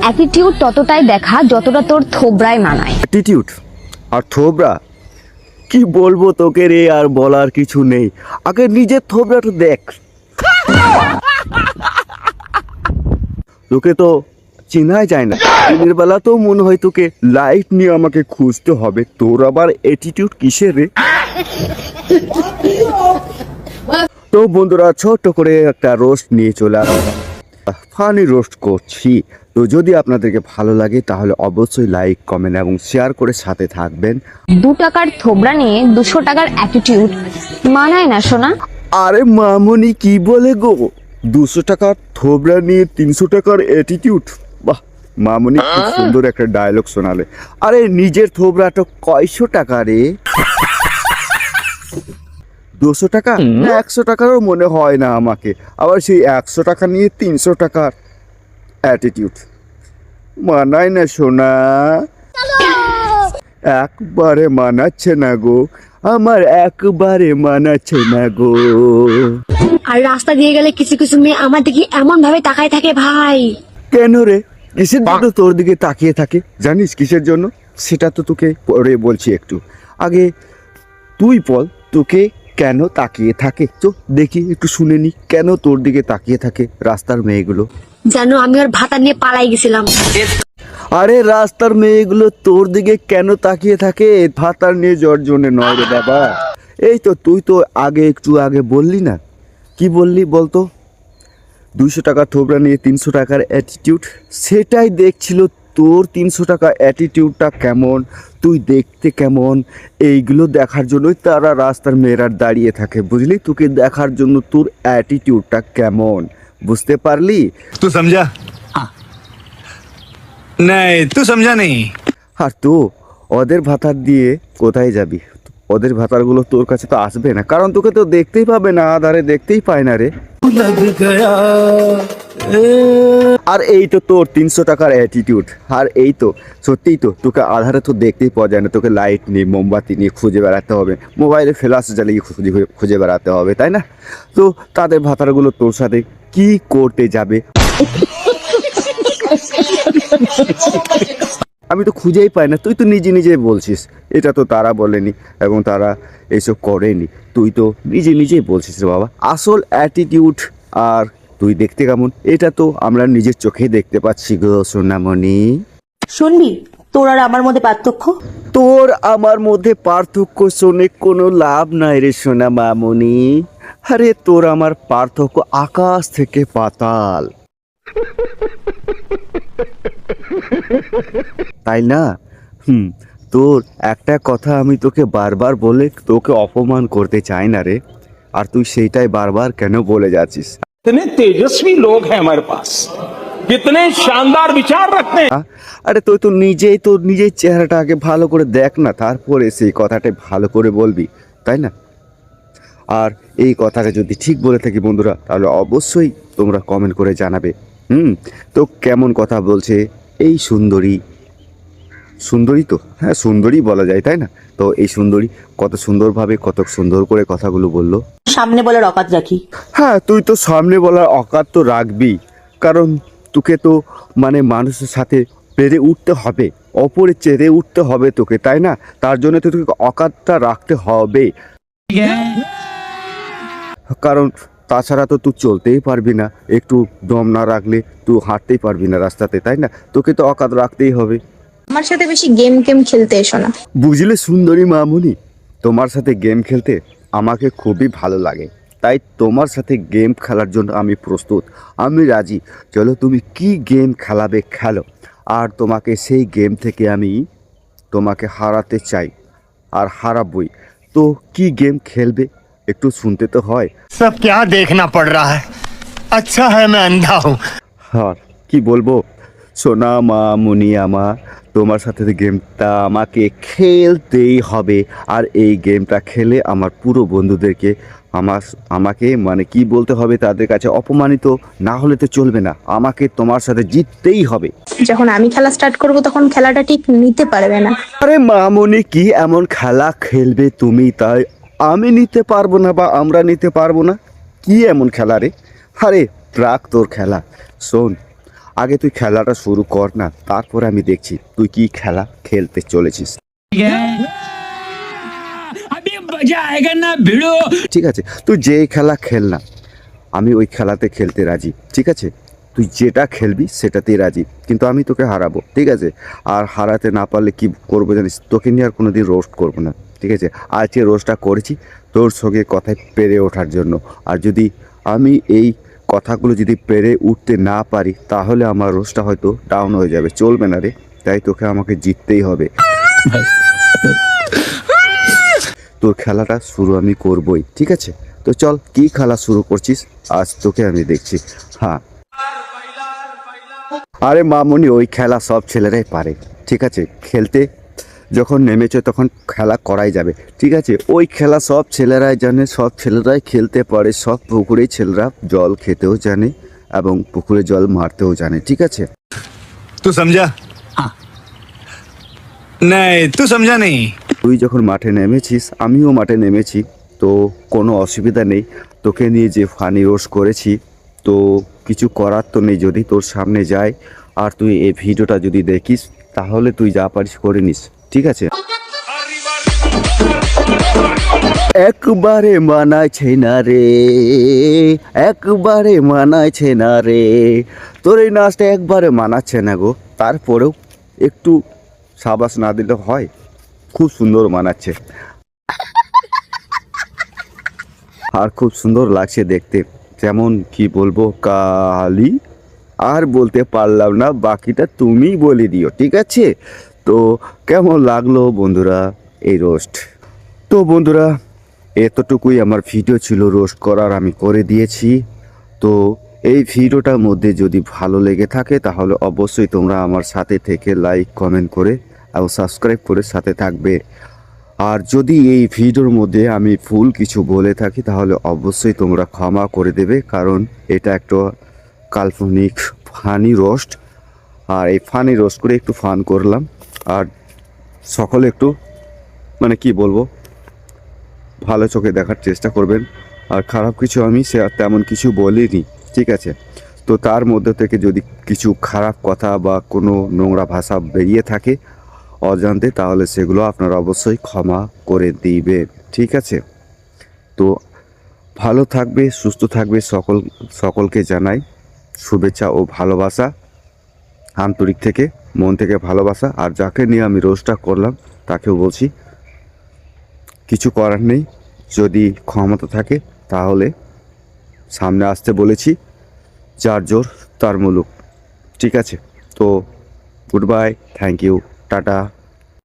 Attitude ততটাই দেখা যতটা তোর থোবরায় মানায়। অ্যাটিটিউড আর থোবরা কি বলবো তোকে রে, আর বলার কিছু নেই। আগে নিজের থোবরাটা দেখ। তোকে তো চেনাই যায় না, দিনের বেলা তো মনে হয় তোকে লাইট নিয়ে আমাকে খুঁজতে হবে। তোর আবার অ্যাটিটিউড কিসের রে? তো বন্ধুরা, ছোট্ট করে একটা রোস্ট নিয়ে চলে আসলাম, ফানি রোস্ট করছি। তো যদি আপনাদেরকে ভালো লাগে তাহলে অবশ্যই লাইক, কমেন্ট এবং শেয়ার করে সাথে থাকবেন। 2 টাকার থোবরা নিয়ে 200 টাকার অ্যাটিটিউড মানায় না শোনা। আরে মামুনি কি বলে গো, 200 টাকার থোবরা নিয়ে 300 টাকার অ্যাটিটিউড? বাহ মামুনি, খুব সুন্দর একটা ডায়লগ শোনালে। আরে নিজের থোবরাটা কয়শো টাকা রে? 200 টাকা না 100 টাকারও মনে হয় না আমাকে। আবার সেই 100 টাকা নিয়ে 300 টাকার অ্যাটিটিউড মানায় না সোনা, একবারে মানাচ্ছে না গো, আমার একবারে মানাচ্ছে না গো। আর রাস্তা দিয়ে গেলে কিছু কিছু মেয়ে আমার দিকে এমন ভাবে তাকায় থাকে ভাই। কেন রে, কিসের জন্য তোর দিকে তাকিয়ে থাকে? জানিস কিসের জন্য? সেটা তো তোকে পরে বলছি, একটু আগে তুই বল তোকে কেন তাকিয়ে থাকে। তো দেখি একটু শুনে নি, কেন তোর দিকে তাকিয়ে থাকে রাস্তার মেয়েগুলো? জানো আমি ওর ভাতা নিয়ে পালাই গেছিলাম। আরে রাস্তার মেয়েগুলো তোর দিকে কেন তাকিয়ে থাকে? ভাতার নিয়ে যাওয়ার জন্য নয় রে বাবা। এই তো তুই তো একটু আগে বললি না, কি বললি বলতো? 200 টাকা থোবরা নিয়ে 300 টাকার অ্যাটিটিউড। সেটাই দেখছিল তোর 300 টাকা অ্যাটিটিউডটা কেমন, তুই দেখতে কেমন, এইগুলো দেখার জন্যই তারা রাস্তার মেয়েরা দাঁড়িয়ে থাকে, বুঝলি? তোকে দেখার জন্য তোর অ্যাটিটিউডটা কেমন, বুঝতে পারলি? तू समझा? नहीं तू समझा नहीं। আর তো ওদের ভাতার দিয়ে কোথায় যাবি? ওদের ভাতারগুলো তোর কাছে তো আসবে না, কারণ তোকে তো দেখতেই পাবে না, আধারে দেখতেই পায় না রে। আর এই তো তোর 300 টাকার অ্যাটিটিউড। আর এই তো সত্যিই তো তোকে আধারে তো দেখতেই পাওয়া যায় না, তোকে লাইট নিয়ে মোমবাতি নিয়ে খুঁজে বেড়াতে হবে, মোবাইলে ফ্ল্যাশ জ্বালিয়ে খুঁজে বেড়াতে হবে, তাই না? তো তাদের ভাতারগুলো তোর সাথে কি করতে যাবে? আমি তো খুঁজেই পাই না, তুই তো নিজেই বলছিস। এটা তো তারা বলেনি এবং তারা এইসব করেনি, তুই তো নিজেই বলছিস রে বাবা। আসল অ্যাটিটিউড আর তুই দেখতে কেমন এটা তো আমরা নিজের চোখেই দেখতে পাচ্ছি গো সোনামণি। শুনবি তোর আর আমার মধ্যে পার্থক্য? তোর আমার মধ্যে পার্থক্য শুনে কোনো লাভ নাই রে সোনা মামনি। আরে তোর আমার পার্থক্য আকাশ থেকে পাতাল, তাই না? তোর একটা কথা আমি তোকে বারবার বলে তোকে অপমান করতে চাই না রে, আর তুই সেইটাই বারবার কেন বলে যাচ্ছিস? कितने तेजस्वी लोग हैं हमारे पास, कितने शानदार विचार रखते हैं। আরে তুই তো নিজের চেহারাটা আগে ভালো করে দেখ না, তারপরে সেই কথাটা ভালো করে বলবি, তাই না? আর এই কথাটা যদি ঠিক বলে থাকি বন্ধুরা, তাহলে অবশ্যই তোমরা কমেন্ট করে জানাবে। তো কেমন কথা বলছে এই সুন্দরী তো, হ্যাঁ সুন্দরী বলা যায়, তাই না? তো এই সুন্দরী কত সুন্দরভাবে কত সুন্দর করে কথাগুলো বললো। সামনে বলার অকাত রাখি। হ্যাঁ তুই তো সামনে বলার অকাত তো রাখবি, কারণ তোকে তো মানে মানুষের সাথে পেরে উঠতে হবে, অপরে চেড়ে উঠতে হবে তোকে, তাই না? তার জন্য তো তোকে অকাতটা রাখতে হবে, কারণ তাছাড়া তো তুই চলতেই পারবি না, একটু দম না রাখলে তুই হাঁটতেই পারবি না রাস্তাতে, তাই না? তোকে তো অকাত রাখতেই হবে। আমার সাথে বেশি গেম খেলতে এসো না। বুঝলে সুন্দরী মামুনি, তোমার সাথে গেম খেলতে আমাকে খুবই ভালো লাগে, তাই তোমার সাথে গেম খেলার জন্য আমি প্রস্তুত, আমি রাজি। চলো তুমি কি গেম খেলাবে খেলো, আর তোমাকে সেই গেম থেকে আমি তোমাকে হারাতে চাই, আর হারাবই। তো কি গেম খেলবে একটু শুনতে তো হয়। सब क्या देखना पड़ रहा है, अच्छा है मैं अंधा हूँ। আর কি বলবো সোনা মামুনি আমার, তোমার সাথে গেমটা আমাকে খেলতেই হবে। আর এই গেমটা খেলে আমার পুরো বন্ধুদেরকে আমাকে মানে কি বলতে হবে, তাদের কাছে অপমানিত না হলে তো চলবে না, আমাকে তোমার সাথে জিততেই হবে। যখন আমি খেলা স্টার্ট করব তখন খেলাটা ঠিক নিতে পারবে না। আরে মামুনি কি এমন খেলা খেলবে তুমি, তাই আমি নিতে পারবো না বা আমরা নিতে পারবো না? কি এমন খেলা রে? আরে রাখ তোর খেলা, শোন আগে তুই খেলাটা শুরু কর না, তারপরে আমি দেখছি তুই কি খেলা খেলতে চলেছিস। ঠিক আছে, তুই যে খেলা খেল না, আমি ওই খেলাতে খেলতে রাজি। ঠিক আছে, তুই যেটা খেলবি সেটাতেই রাজি, কিন্তু আমি তোকে হারাবো। ঠিক আছে, আর হারাতে না পারলে কি করবো জানিস, তোকে নিয়ে আর কোনোদিন রোস্ট করবো না। ঠিক আছে, আজকে রোস্টটা করেছি তোর সঙ্গে কথায় পেরে ওঠার জন্য, আর যদি আমি এই কথাগুলো যদি পেরে উঠতে না পারি তাহলে আমার রোস্টটা হয়তো ডাউন হয়ে যাবে, চলবে না রে। তাই তোকে আমাকে জিততেই হবে। তোর খেলাটা শুরু আমি করবই। ঠিক আছে, তো চল, কি খেলা শুরু করছিস আজ তোকে আমি দেখছি। হ্যাঁ, আরে মামুনি, ওই খেলা সব ছেলেরাই পারে। ঠিক আছে, খেলতে যখন নেমেছে তখন খেলা করাই যাবে। ঠিক আছে, ওই খেলা সব ছেলেরাই জানে, সব ছেলেরাই খেলতে পারে, সব পুকুরেই ছেলেরা জল খেতেও জানে এবং পুকুরে জল মারতেও জানে। ঠিক আছে, तू समझा? हाँ। नहीं, तू समझा नहीं। তুই যখন মাঠে নেমেছিস আমিও মাঠে নেমেছি, তো কোনো অসুবিধা নেই। তোকে নিয়ে যে ফানি রোস্ট করেছি, তো কিছু করার তো নেই। যদি তোর সামনে যায় আর তুই এই ভিডিওটা যদি দেখিস তাহলে তুই যা পারিস করে নিস। ঠিক আছে, একবারে মানাইছে না রে, একবারে মানাইছে না রে, তোর এই নাচটা একবারে মানাচ্ছে না গো। তারপরেও একটু সাবাস না দিলে হয়, খুব সুন্দর মানাচ্ছে আর খুব সুন্দর লাগছে দেখতে। যেমন কি বলবো কালি, আর বলতে পারলাম না, বাকিটা তুমি বলে দিও। ঠিক আছে, তো কেমন লাগলো বন্ধুরা এই রোস্ট? তো বন্ধুরা, এতটুকুই আমার ভিডিও ছিল রোস্ট করার, আমি করে দিয়েছি। তো এই ভিডিওটার মধ্যে যদি ভালো লেগে থাকে তাহলে অবশ্যই তোমরা আমার সাথে থেকে লাইক কমেন্ট করে এবং সাবস্ক্রাইব করে সাথে থাকবে। আর যদি এই ভিডিওর মধ্যে আমি ভুল কিছু বলে থাকি তাহলে অবশ্যই তোমরা ক্ষমা করে দেবে, কারণ এটা একটা কাল্পনিক ফানি রোস্ট, আর এই ফানি রোস্ট করে একটু ফান করলাম। আর সকলে একটু মানে কি বলবো, ভালো চোখে দেখার চেষ্টা করবেন। আর খারাপ কিছু আমি তেমন কিছু বলিনি। ঠিক আছে, তো তার মধ্যে থেকে যদি কিছু খারাপ কথা বা কোনো নোংরা ভাষা বেরিয়ে থাকে অজান্তে, তাহলে সেগুলো আপনারা অবশ্যই ক্ষমা করে দিবেন। ঠিক আছে, তো ভালো থাকবে, সুস্থ থাকবে, সকলকে জানাই শুভেচ্ছা ও ভালোবাসা, আন্তরিক থেকে মন থেকে ভালোবাসা। আর যাকে নিয়ে আমি রোস্টটা করলাম তাকেও বলছি কিছু করার নেই, যদি ক্ষমতা থাকে তাহলে সামনে আসতে বলেছি, যার জোর তার মুলুক। ঠিক আছে, তো good bye, thank you, tata.